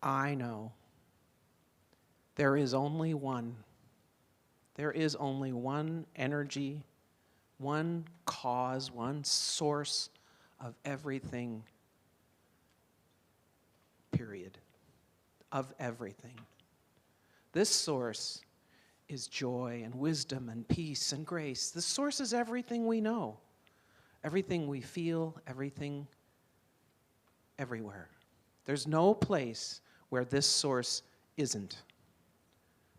I know there is only one. There is only one energy, one cause, one source of everything, period. Of everything. This source is joy and wisdom and peace and grace. This source is everything we know, everything we feel, everything, everywhere. There's no place where this source isn't.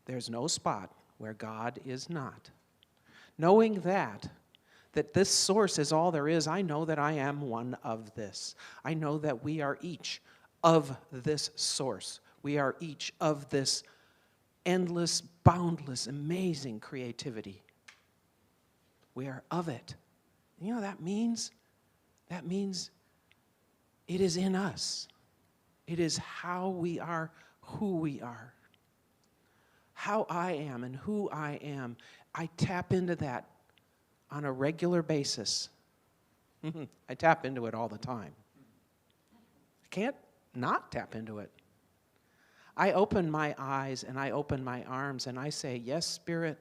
There's no spot where God is not. Knowing that this source is all there is, I know that I am one of this. I know that we are each of this source. We are each of this endless, boundless, amazing creativity. We are of it. You know what that means? That means it is in us. It is how we are, who we are. How I am and who I am. I tap into that on a regular basis. I tap into it all the time. I can't not tap into it. I open my eyes and I open my arms and I say, yes, Spirit,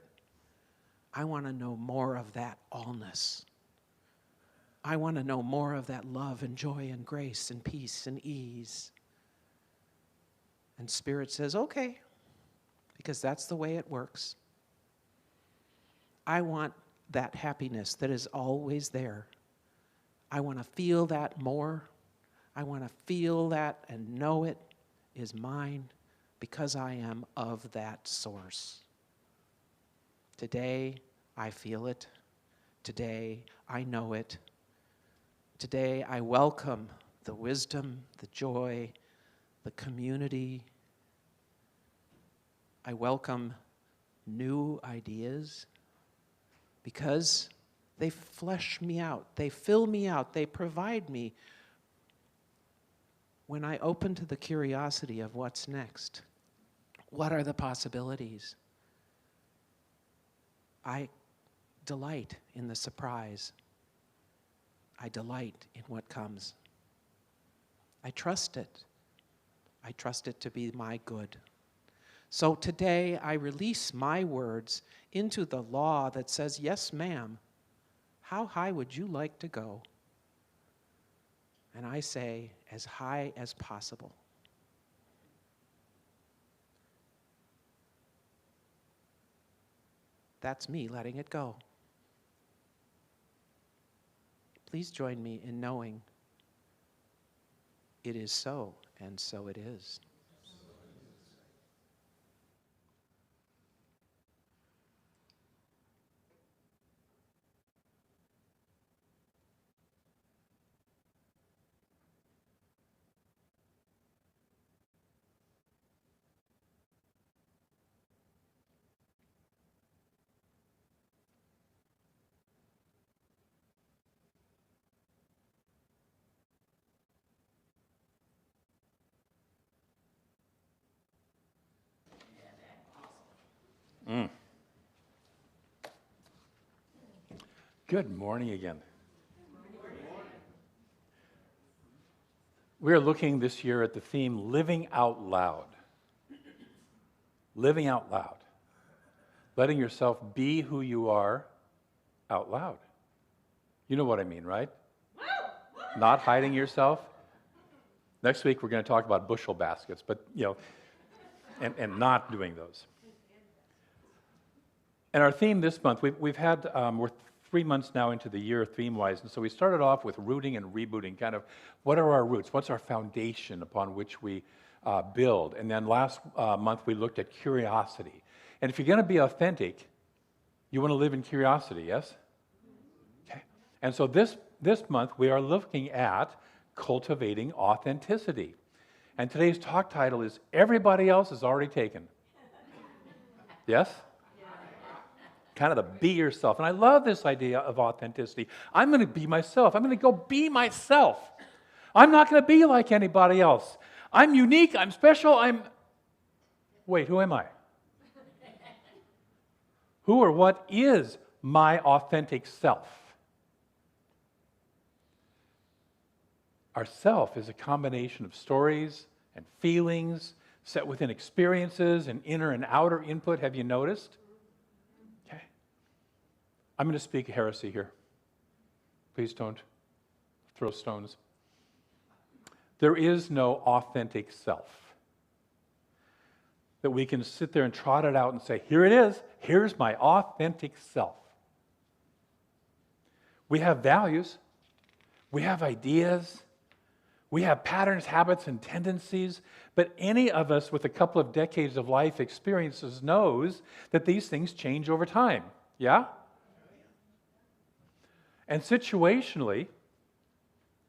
I want to know more of that allness. I want to know more of that love and joy and grace and peace and ease. And Spirit says, okay, because that's the way it works. I want that happiness that is always there. I want to feel that more. I want to feel that and know it is mine because I am of that source. Today, I feel it. Today, I know it. Today, I welcome the wisdom, the joy, the community. I welcome new ideas because they flesh me out. They fill me out. They provide me. When I open to the curiosity of what's next, what are the possibilities? I delight in the surprise. I delight in what comes. I trust it. I trust it to be my good. So today I release my words into the law that says, yes, ma'am, how high would you like to go? And I say, as high as possible. That's me letting it go. Please join me in knowing it is so, and so it is. Good morning again. We're looking this year at the theme, Living Out Loud. Living out loud. Letting yourself be who you are out loud. You know what I mean, right? Not hiding yourself. Next week we're going to talk about bushel baskets, but, and not doing those. And our theme this month, we've had, we're 3 months now into the year theme-wise, and so we started off with rooting and rebooting, kind of what are our roots, what's our foundation upon which we build. And then last month we looked at curiosity. And if you're going to be authentic, you want to live in curiosity, yes? Okay. And so this month we are looking at cultivating authenticity. And today's talk title is Everybody Else is Already Taken. Yes? Kind of the be yourself. And I love this idea of authenticity. I'm going to be myself. I'm going to go be myself. I'm not going to be like anybody else. I'm unique. I'm special. Wait, who am I? Who or what is my authentic self? Our self is a combination of stories and feelings set within experiences and inner and outer input. Have you noticed? Okay. I'm going to speak heresy here. Please don't throw stones. There is no authentic self that we can sit there and trot it out and say, here it is, here's my authentic self. We have values, we have ideas, we have patterns, habits, and tendencies, but any of us with a couple of decades of life experiences knows that these things change over time. Yeah? And situationally,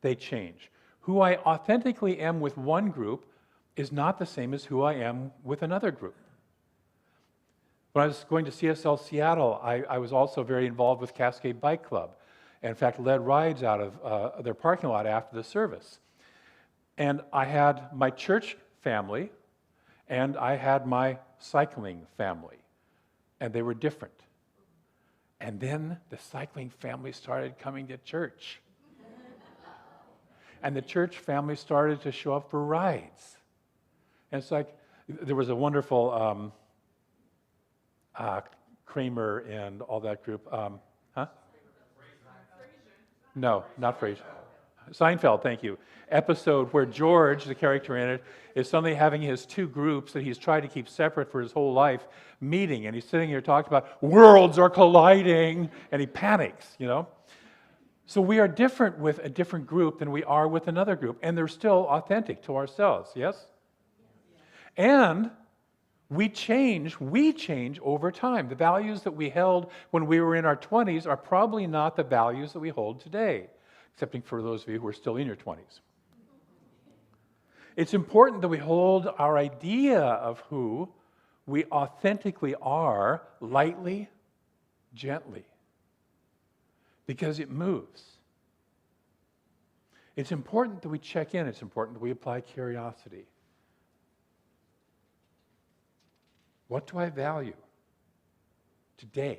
they change. Who I authentically am with one group is not the same as who I am with another group. When I was going to CSL Seattle, I was also very involved with Cascade Bike Club. And in fact, led rides out of their parking lot after the service. And I had my church family, and I had my cycling family. And they were different. And then the cycling family started coming to church. And the church family started to show up for rides. And it's like, there was a wonderful Kramer and all that group. No, not Frasier. Seinfeld, thank you. Episode where George, the character in it, is suddenly having his two groups that he's tried to keep separate for his whole life meeting. And he's sitting here talking about, worlds are colliding, and he panics, you know. So we are different with a different group than we are with another group, and they're still authentic to ourselves, yes? And we change over time. The values that we held when we were in our 20s are probably not the values that we hold today, excepting for those of you who are still in your 20s. It's important that we hold our idea of who we authentically are lightly, gently, because it moves. It's important that we check in. It's important that we apply curiosity. What do I value today?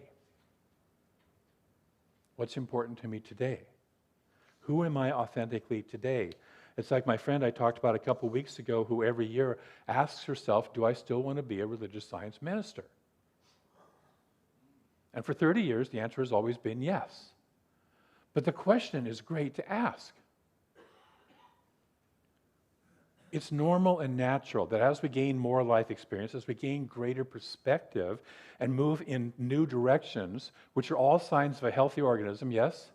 What's important to me today? Who am I authentically today? It's like my friend I talked about a couple weeks ago who every year asks herself, do I still want to be a religious science minister? And for 30 years, the answer has always been yes. But the question is great to ask. It's normal and natural that as we gain more life experience, as we gain greater perspective and move in new directions, which are all signs of a healthy organism, yes?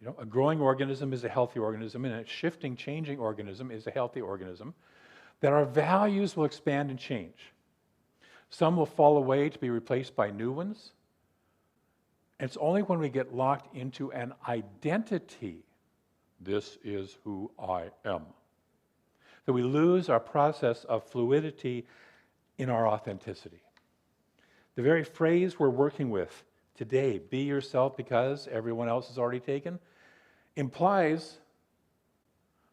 You know, a growing organism is a healthy organism, and a shifting, changing organism is a healthy organism, that our values will expand and change. Some will fall away to be replaced by new ones. And it's only when we get locked into an identity, this is who I am, that we lose our process of fluidity in our authenticity. The very phrase we're working with today, be yourself because everyone else is already taken, implies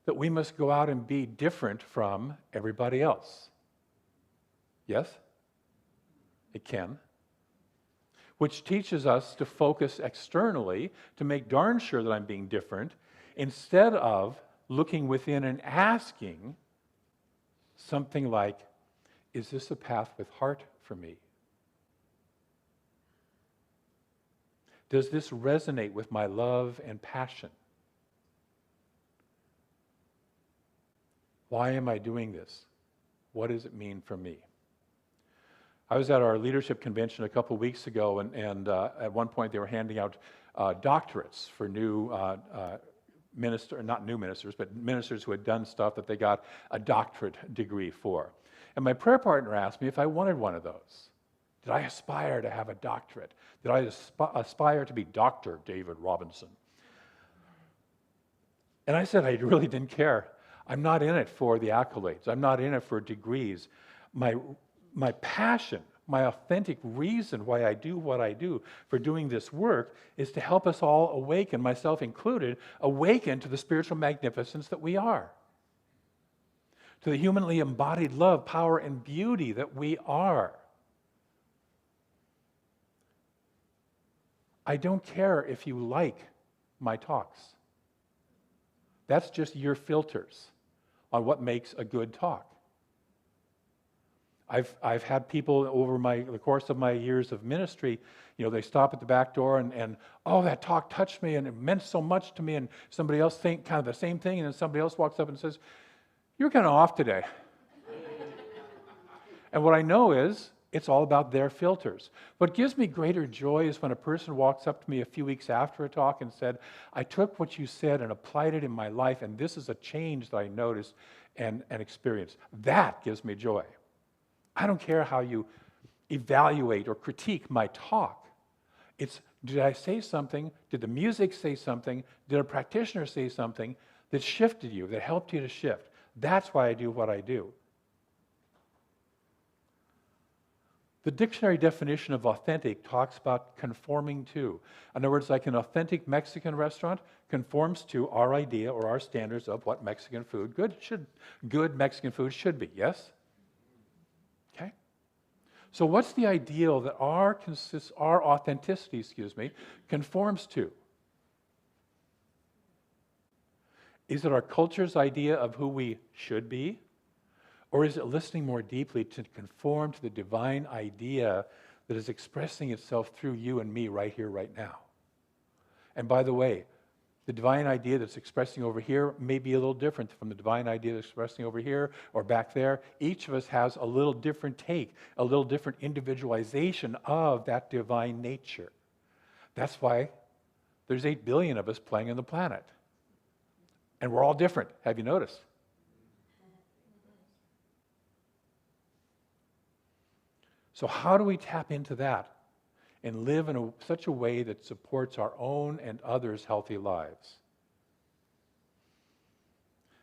that we must go out and be different from everybody else. Yes? It can. Which teaches us to focus externally to make darn sure that I'm being different, instead of looking within and asking something like, is this a path with heart for me? Does this resonate with my love and passion? Why am I doing this? What does it mean for me? I was at our leadership convention a couple weeks ago, and at one point they were handing out doctorates for new not new ministers, but ministers who had done stuff that they got a doctorate degree for. And my prayer partner asked me if I wanted one of those. Did I aspire to have a doctorate? Did I aspire to be Dr. David Robinson? And I said I really didn't care. I'm not in it for the accolades. I'm not in it for degrees. My passion, my authentic reason why I do what I do for doing this work is to help us all awaken, myself included, awaken to the spiritual magnificence that we are, to the humanly embodied love, power, and beauty that we are. I don't care if you like my talks. That's just your filters. on what makes a good talk. I've had people over the course of my years of ministry, they stop at the back door and oh, that talk touched me and it meant so much to me, and somebody else think kind of the same thing, and then somebody else walks up and says, "You're kind of off today." And what I know is it's all about their filters. What gives me greater joy is when a person walks up to me a few weeks after a talk and said, "I took what you said and applied it in my life, and this is a change that I noticed and experienced." That gives me joy. I don't care how you evaluate or critique my talk. It's, did I say something? Did the music say something? Did a practitioner say something that shifted you, that helped you to shift? That's why I do what I do. The dictionary definition of authentic talks about conforming to. In other words, like an authentic Mexican restaurant conforms to our idea or our standards of what Mexican food, good Mexican food should be, yes? Okay? So what's the ideal that our authenticity, conforms to? Is it our culture's idea of who we should be? Or is it listening more deeply to conform to the divine idea that is expressing itself through you and me right here, right now? And by the way, the divine idea that's expressing over here may be a little different from the divine idea that's expressing over here or back there. Each of us has a little different take, a little different individualization of that divine nature. That's why there's 8 billion of us playing on the planet. And we're all different. Have you noticed? So how do we tap into that and live in such a way that supports our own and others' healthy lives?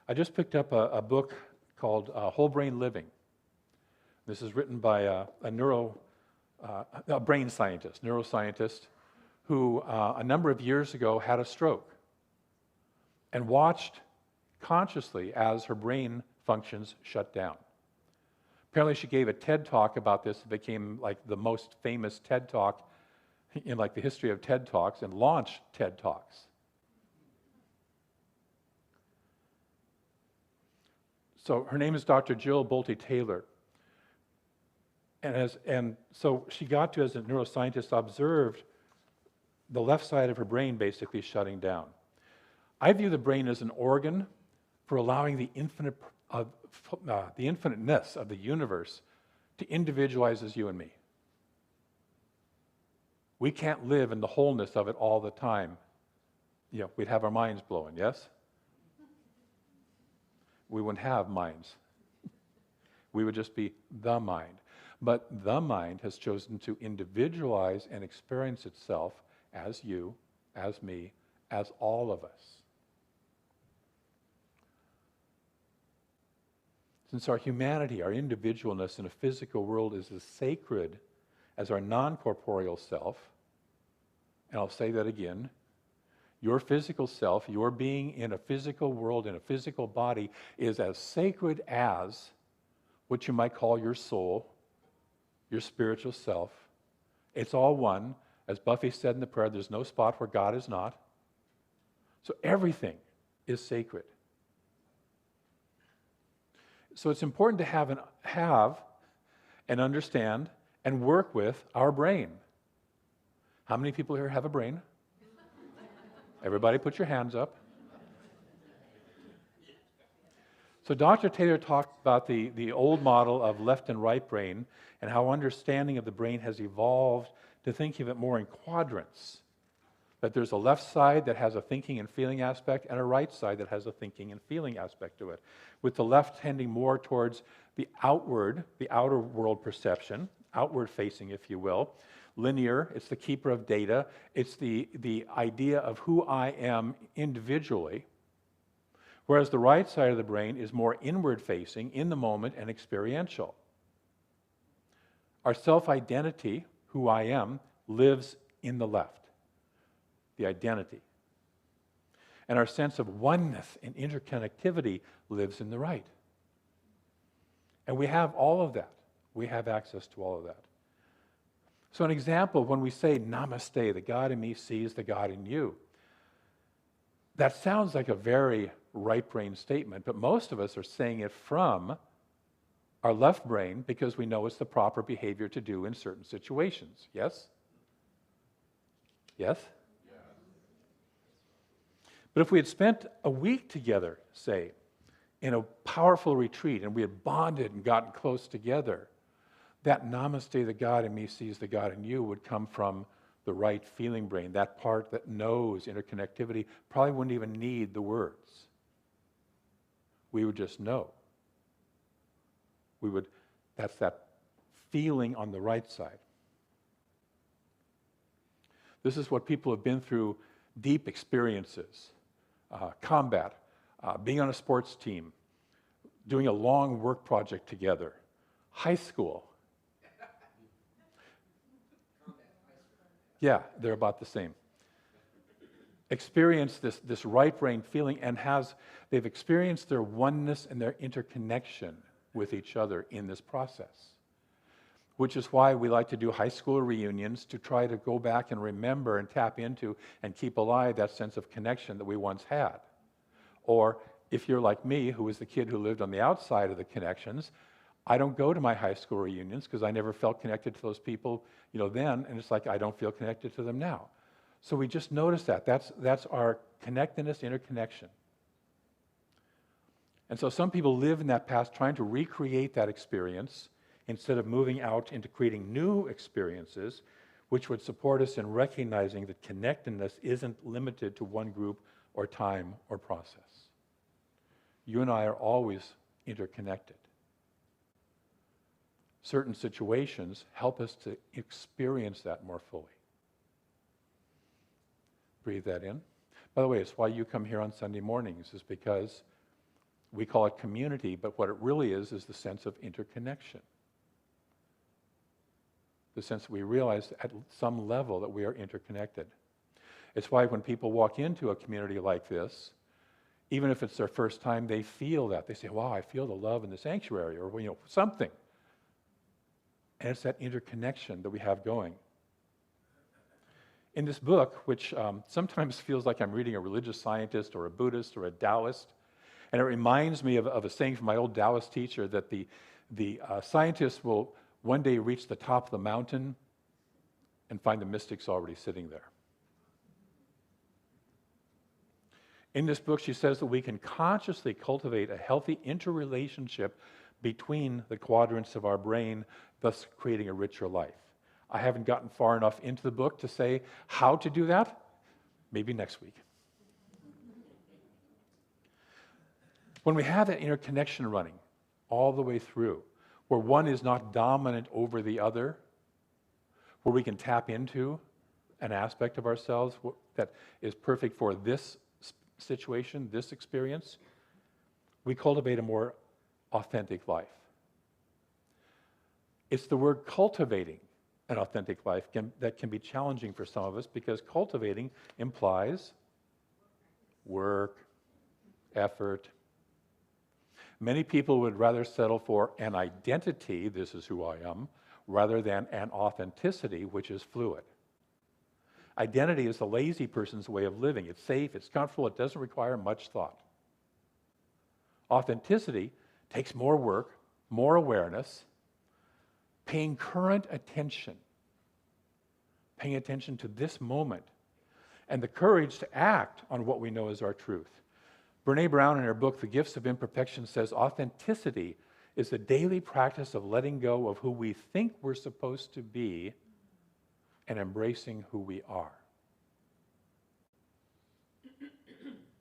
I just picked up a book called Whole Brain Living. This is written by a brain scientist, neuroscientist, who a number of years ago had a stroke and watched consciously as her brain functions shut down. Apparently she gave a TED Talk about this. It became like the most famous TED Talk in like the history of TED Talks, and launched TED Talks. So her name is Dr. Jill Bolte Taylor. And so she got to, as a neuroscientist, observed the left side of her brain basically shutting down. I view the brain as an organ for allowing the infiniteness of the universe to individualize as you and me. We can't live in the wholeness of it all the time. We'd have our minds blowing, yes? We wouldn't have minds. We would just be the mind. But the mind has chosen to individualize and experience itself as you, as me, as all of us. Since our humanity, our individualness in a physical world is as sacred as our non-corporeal self, and I'll say that again, your physical self, your being in a physical world, in a physical body, is as sacred as what you might call your soul, your spiritual self. It's all one. As Buffy said in the prayer, there's no spot where God is not. So everything is sacred. So it's important to have and understand and work with our brain. How many people here have a brain? Everybody put your hands up. So Dr. Taylor talked about the old model of left and right brain and how understanding of the brain has evolved to think of it more in quadrants. That there's a left side that has a thinking and feeling aspect and a right side that has a thinking and feeling aspect to it, with the left tending more towards the outer world perception, outward facing, if you will. Linear, it's the keeper of data. It's the idea of who I am individually. Whereas the right side of the brain is more inward facing, in the moment, and experiential. Our self-identity, who I am, lives in the left. The identity. And our sense of oneness and interconnectivity lives in the right. And we have all of that. We have access to all of that. So an example, when we say, "Namaste, the God in me sees the God in you," that sounds like a very right brain statement, but most of us are saying it from our left brain because we know it's the proper behavior to do in certain situations. Yes? Yes? But if we had spent a week together, say, in a powerful retreat, and we had bonded and gotten close together, that namaste, the God in me sees the God in you, would come from the right feeling brain, that part that knows interconnectivity, probably wouldn't even need the words. We would just know. That's that feeling on the right side. This is what people have been through deep experiences, combat, being on a sports team, doing a long work project together, high school. Yeah, they're about the same. Experience this right brain feeling, and they've experienced their oneness and their interconnection with each other in this process. Which is why we like to do high school reunions, to try to go back and remember and tap into and keep alive that sense of connection that we once had. Or if you're like me, who was the kid who lived on the outside of the connections, I don't go to my high school reunions because I never felt connected to those people, then, and it's like I don't feel connected to them now. So we just notice that. That's our connectedness, interconnection. And so some people live in that past trying to recreate that experience instead of moving out into creating new experiences, which would support us in recognizing that connectedness isn't limited to one group or time or process. You and I are always interconnected. Certain situations help us to experience that more fully. Breathe that in. By the way, it's why you come here on Sunday mornings, is because we call it community, but what it really is the sense of interconnection. The sense that we realize at some level that we are interconnected. It's why when people walk into a community like this, even if it's their first time, they feel that. They say, wow, I feel the love in the sanctuary, or something. And it's that interconnection that we have going. In this book, which sometimes feels like I'm reading a religious scientist or a Buddhist or a Taoist, and it reminds me of a saying from my old Taoist teacher that the scientists will one day reach the top of the mountain and find the mystics already sitting there. In this book, she says that we can consciously cultivate a healthy interrelationship between the quadrants of our brain, thus creating a richer life. I haven't gotten far enough into the book to say how to do that. Maybe next week. When we have that interconnection running all the way through, where one is not dominant over the other, where we can tap into an aspect of ourselves that is perfect for this situation, this experience, we cultivate a more authentic life. It's the word cultivating an authentic life that can be challenging for some of us, because cultivating implies work, effort. Many people would rather settle for an identity, this is who I am, rather than an authenticity, which is fluid. Identity is the lazy person's way of living. It's safe, it's comfortable, it doesn't require much thought. Authenticity takes more work, more awareness, paying current attention, paying attention to this moment, and the courage to act on what we know is our truth. Brene Brown, in her book, The Gifts of Imperfection, says authenticity is the daily practice of letting go of who we think we're supposed to be and embracing who we are.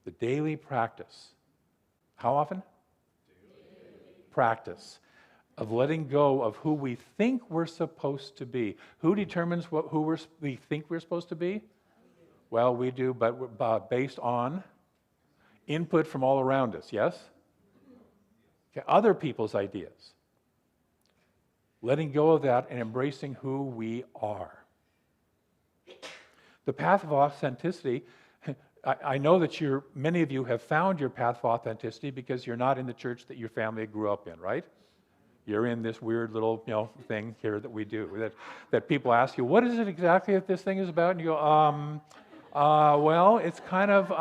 The daily practice. How often? Daily. Practice of letting go of who we think we're supposed to be. Who determines who we think we're supposed to be? Well, we do, but based on input from all around us, yes? Okay, other people's ideas. Letting go of that and embracing who we are. The path of authenticity, I know that many of you have found your path of authenticity because you're not in the church that your family grew up in, right? You're in this weird little, thing here that we do. That people ask you, what is it exactly that this thing is about? And you go, well, it's kind of,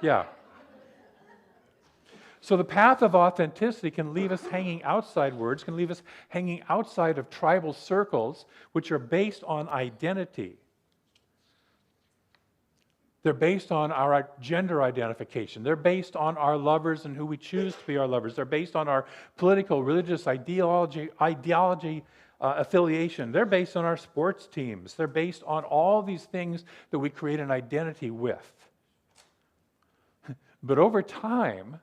Yeah. So the path of authenticity can leave us hanging outside words, can leave us hanging outside of tribal circles, which are based on identity. They're based on our gender identification. They're based on our lovers and who we choose to be our lovers. They're based on our political, religious ideology affiliation. They're based on our sports teams. They're based on all these things that we create an identity with. But over time,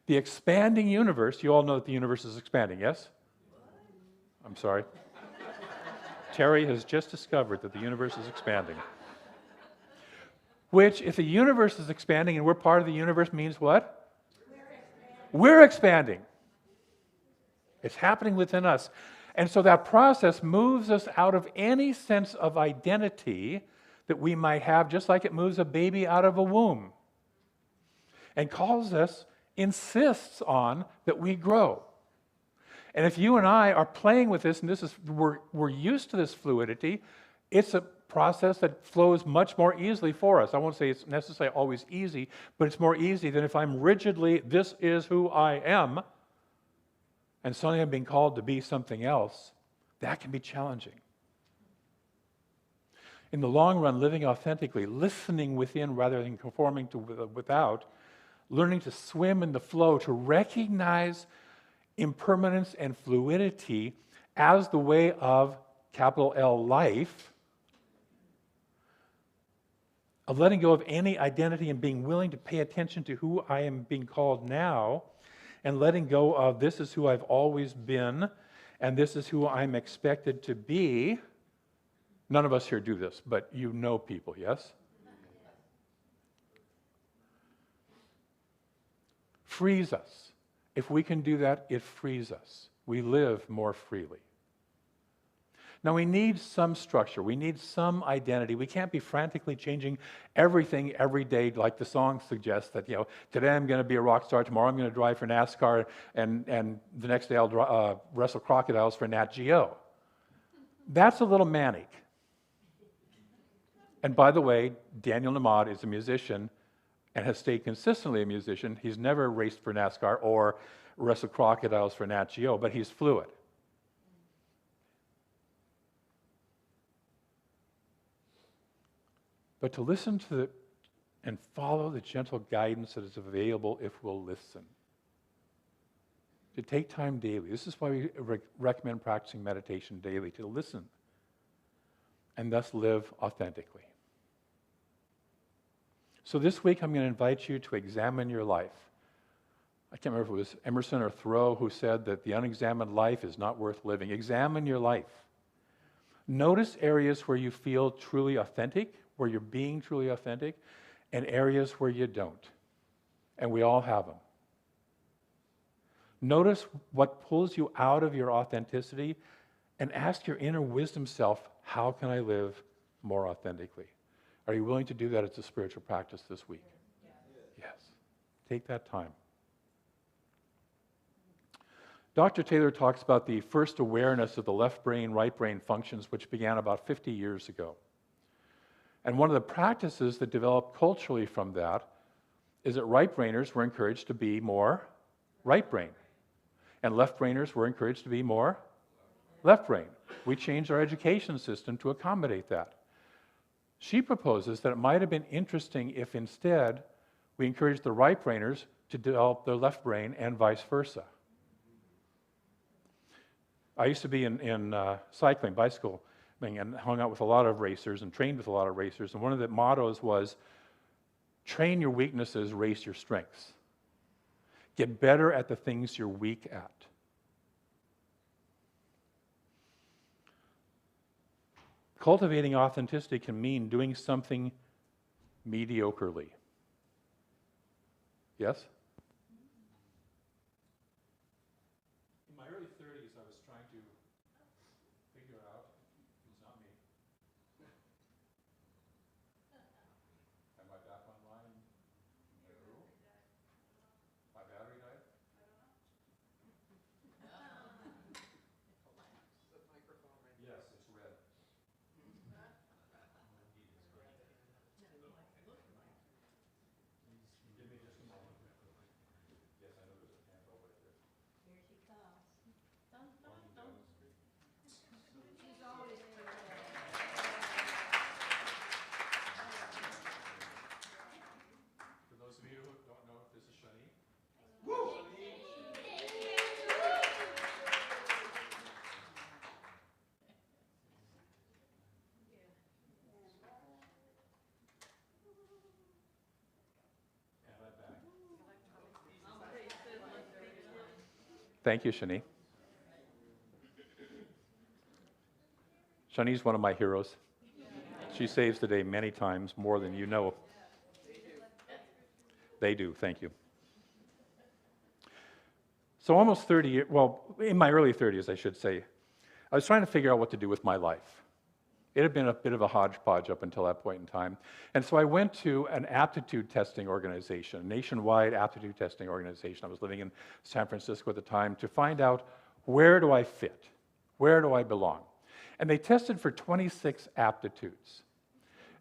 the expanding universe, you all know that the universe is expanding, yes? I'm sorry. Terry has just discovered that the universe is expanding. Which, if the universe is expanding and we're part of the universe, means what? We're expanding. It's happening within us. And so that process moves us out of any sense of identity that we might have, just like it moves a baby out of a womb. And calls us, insists on that we grow. And if you and I are playing with this, and we're used to this fluidity, it's a process that flows much more easily for us. I won't say it's necessarily always easy, but it's more easy than if I'm rigidly, this is who I am, and suddenly I'm being called to be something else. That can be challenging. In the long run, living authentically, listening within rather than conforming to without, learning to swim in the flow, to recognize impermanence and fluidity as the way of capital L life, of letting go of any identity and being willing to pay attention to who I am being called now, and letting go of this is who I've always been, and this is who I'm expected to be. None of us here do this, but you know people, yes? Frees us. If we can do that, it frees us. We live more freely. Now, we need some structure. We need some identity. We can't be frantically changing everything every day like the song suggests that, today I'm going to be a rock star, tomorrow I'm going to drive for NASCAR, and the next day I'll wrestle crocodiles for Nat Geo. That's a little manic. And by the way, Daniel Namad is a musician and has stayed consistently a musician. He's never raced for NASCAR or wrestled crocodiles for Nat Geo, but he's fluid. But to listen to and follow the gentle guidance that is available if we'll listen. To take time daily. This is why we recommend practicing meditation daily, to listen and thus live authentically. So this week I'm going to invite you to examine your life. I can't remember if it was Emerson or Thoreau who said that the unexamined life is not worth living. Examine your life. Notice areas where you feel truly authentic, where you're being truly authentic, and areas where you don't. And we all have them. Notice what pulls you out of your authenticity and ask your inner wisdom self, how can I live more authentically? Are you willing to do that as a spiritual practice this week? Yes. Take that time. Dr. Taylor talks about the first awareness of the left brain, right brain functions, which began about 50 years ago. And one of the practices that developed culturally from that is that right-brainers were encouraged to be more right-brain, and left-brainers were encouraged to be more left-brain. We changed our education system to accommodate that. She proposes that it might have been interesting if instead we encouraged the right-brainers to develop their left brain and vice versa. I used to be in cycling, bicycle, and hung out with a lot of racers and trained with a lot of racers. And one of the mottos was, train your weaknesses, race your strengths. Get better at the things you're weak at. Cultivating authenticity can mean doing something mediocrely. Yes? In my early 30s, I was trying to figure out, it's not me. Am I back online? No. My battery died? Yes, it's red. Thank you, Shani. Shani's one of my heroes. She saves the day many times, more than you know. They do, thank you. So almost 30 years, well, in my early 30s, I should say, I was trying to figure out what to do with my life. It had been a bit of a hodgepodge up until that point in time. And so I went to an aptitude testing organization, a nationwide aptitude testing organization. I was living in San Francisco at the time to find out, where do I fit? Where do I belong? And they tested for 26 aptitudes.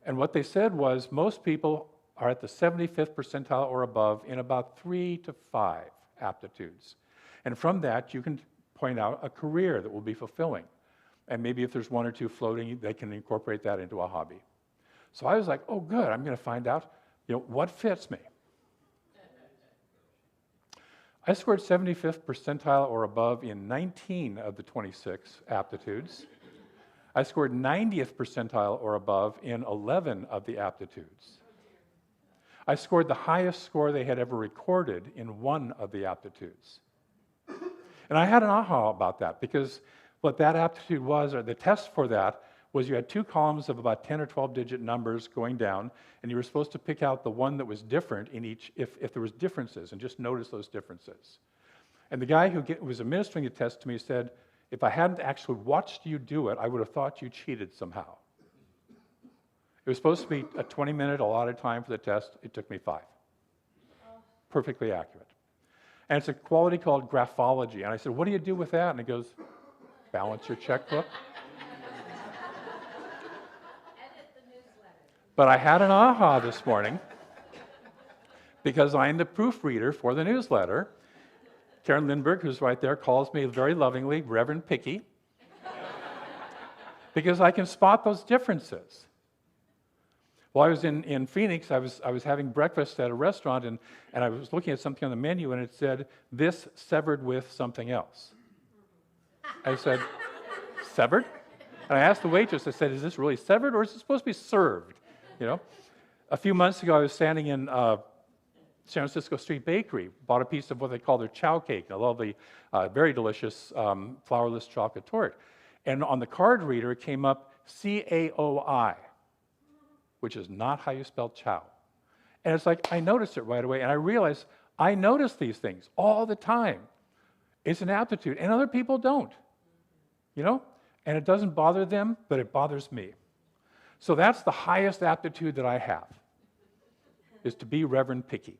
And what they said was most people are at the 75th percentile or above in about 3 to 5 aptitudes. And from that, you can point out a career that will be fulfilling. And maybe if there's 1 or 2 floating, they can incorporate that into a hobby. So I was like, oh, good, I'm going to find out, what fits me. I scored 75th percentile or above in 19 of the 26 aptitudes. I scored 90th percentile or above in 11 of the aptitudes. I scored the highest score they had ever recorded in 1 of the aptitudes. And I had an aha about that, because what that aptitude was, or the test for that, was you had 2 columns of about 10 or 12 digit numbers going down, and you were supposed to pick out the one that was different in each, if there was differences, and just notice those differences. And the guy who was administering the test to me said, if I hadn't actually watched you do it, I would have thought you cheated somehow. It was supposed to be a 20-minute allotted time for the test. It took me 5. Perfectly accurate. And it's a quality called graphology. And I said, what do you do with that? And he goes, balance your checkbook. But I had an aha this morning, because I'm the proofreader for the newsletter. Karen Lindbergh, who's right there, calls me very lovingly Reverend Picky, because I can spot those differences. While I was in Phoenix, I was having breakfast at a restaurant, and I was looking at something on the menu, and it said, this severed with something else. I said, severed? And I asked the waitress, I said, is this really severed, or is it supposed to be served? A few months ago, I was standing in San Francisco Street Bakery, bought a piece of what they call their chow cake, a lovely, very delicious flourless chocolate tort. And on the card reader, it came up CAOI, which is not how you spell chow. And it's like, I noticed it right away, and I realized I notice these things all the time. It's an aptitude, and other people don't, And it doesn't bother them, but it bothers me. So that's the highest aptitude that I have, is to be Reverend Picky.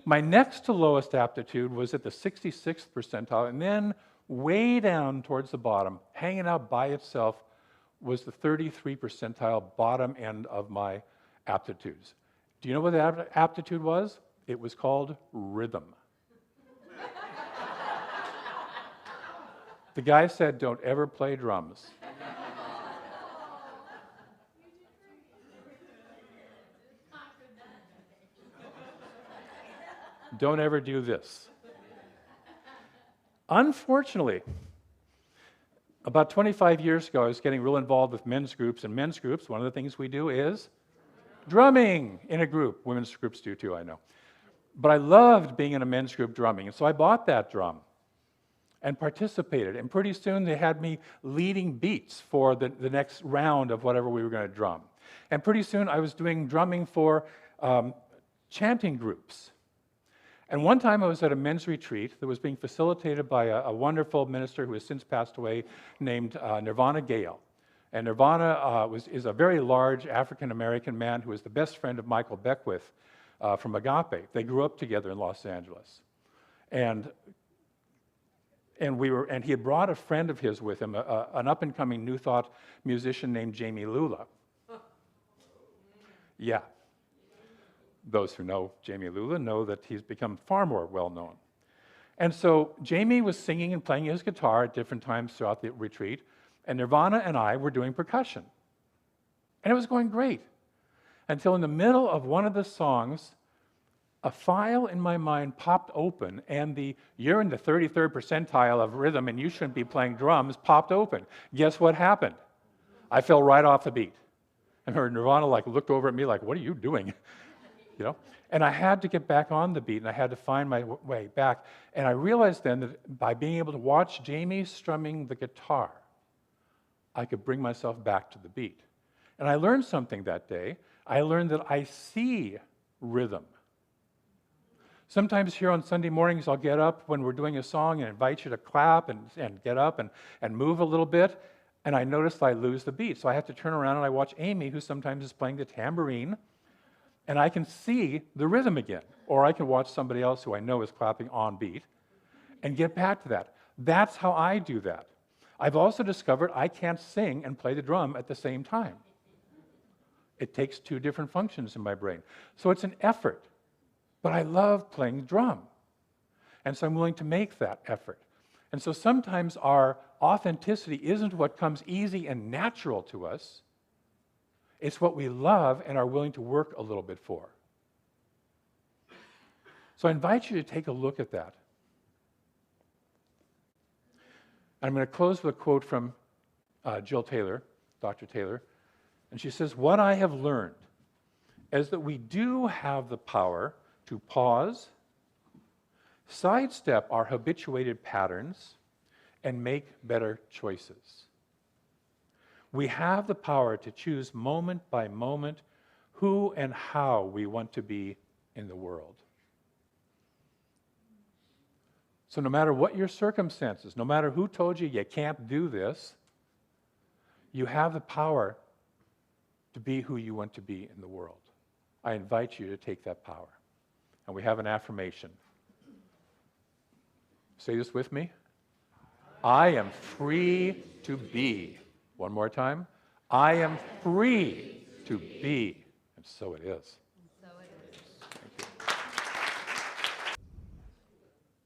My next to lowest aptitude was at the 66th percentile, and then way down towards the bottom, hanging out by itself, was the 33 percentile bottom end of my aptitudes. Do you know what that aptitude was? It was called rhythm. The guy said, don't ever play drums. Don't ever do this. Unfortunately, about 25 years ago, I was getting real involved with men's groups. And men's groups, one of the things we do is drumming in a group. Women's groups do too, I know. But I loved being in a men's group drumming. And so I bought that drum and participated. And pretty soon they had me leading beats for the next round of whatever we were going to drum. And pretty soon I was doing drumming for chanting groups. And one time I was at a men's retreat that was being facilitated by a wonderful minister who has since passed away named Nirvana Gale. And Nirvana is a very large African-American man who is the best friend of Michael Beckwith from Agape. They grew up together in Los Angeles. And he had brought a friend of his with him, an up-and-coming New Thought musician named Jamie Lula. Yeah. Those who know Jamie Lula know that he's become far more well-known. And so Jamie was singing and playing his guitar at different times throughout the retreat, and Nirvana and I were doing percussion. And it was going great, until in the middle of one of the songs, a file in my mind popped open, and you're in the 33rd percentile of rhythm and you shouldn't be playing drums popped open. Guess what happened? I fell right off the beat. And her Nirvana looked over at me like, what are you doing? you know? And I had to get back on the beat, and I had to find my way back. And I realized then that by being able to watch Jamie strumming the guitar, I could bring myself back to the beat. And I learned something that day. I learned that I see rhythm. Sometimes here on Sunday mornings, I'll get up when we're doing a song and invite you to clap and get up and move a little bit, and I notice I lose the beat. So I have to turn around and I watch Amy, who sometimes is playing the tambourine, and I can see the rhythm again. Or I can watch somebody else who I know is clapping on beat and get back to that. That's how I do that. I've also discovered I can't sing and play the drum at the same time. It takes two different functions in my brain. So it's an effort. But I love playing drum. And so I'm willing to make that effort. And so sometimes our authenticity isn't what comes easy and natural to us. It's what we love and are willing to work a little bit for. So I invite you to take a look at that. I'm going to close with a quote from Jill Taylor, Dr. Taylor. And she says, "What I have learned is that we do have the power to pause, sidestep our habituated patterns, and make better choices. We have the power to choose moment by moment who and how we want to be in the world." So no matter what your circumstances, no matter who told you can't do this, you have the power to be who you want to be in the world. I invite you to take that power. And we have an affirmation. Say this with me. I am free to be. One more time. I am free to be. And so it is. Thank you.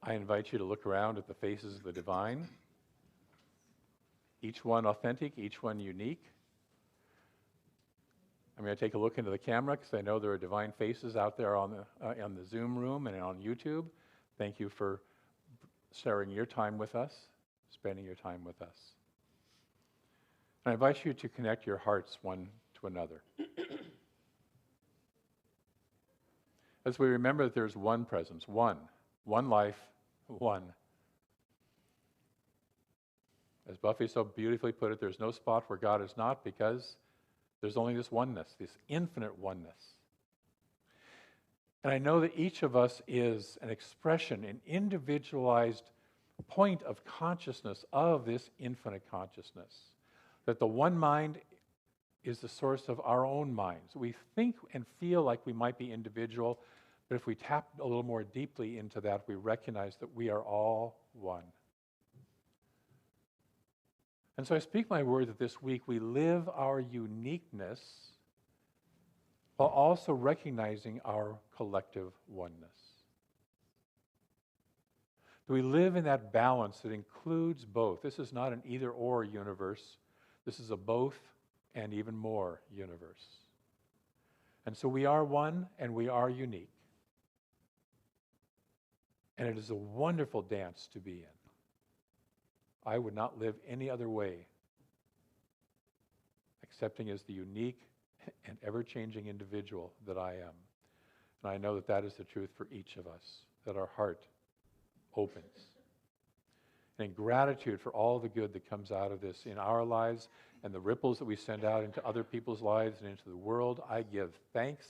I invite you to look around at the faces of the divine. Each one authentic, each one unique. I'm going to take a look into the camera because I know there are divine faces out there on the Zoom room and on YouTube. Thank you for sharing your time with us, spending your time with us. And I invite you to connect your hearts one to another. As we remember that there's one presence, one life, one. As Buffy so beautifully put it, there's no spot where God is not, because there's only this oneness, this infinite oneness. And I know that each of us is an expression, an individualized point of consciousness of this infinite consciousness. That the one mind is the source of our own minds. We think and feel like we might be individual, but if we tap a little more deeply into that, we recognize that we are all one. And so I speak my word that this week we live our uniqueness while also recognizing our collective oneness. That we live in that balance that includes both. This is not an either-or universe. This is a both and even more universe. And so we are one and we are unique. And it is a wonderful dance to be in. I would not live any other way, accepting as the unique and ever-changing individual that I am. And I know that that is the truth for each of us, that our heart opens. And in gratitude for all the good that comes out of this in our lives and the ripples that we send out into other people's lives and into the world, I give thanks.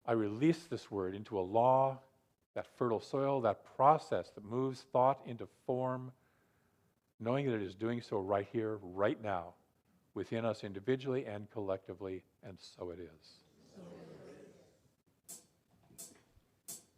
I release this word into a law, that fertile soil, that process that moves thought into form, knowing that it is doing so right here, right now, within us individually and collectively, and so it is.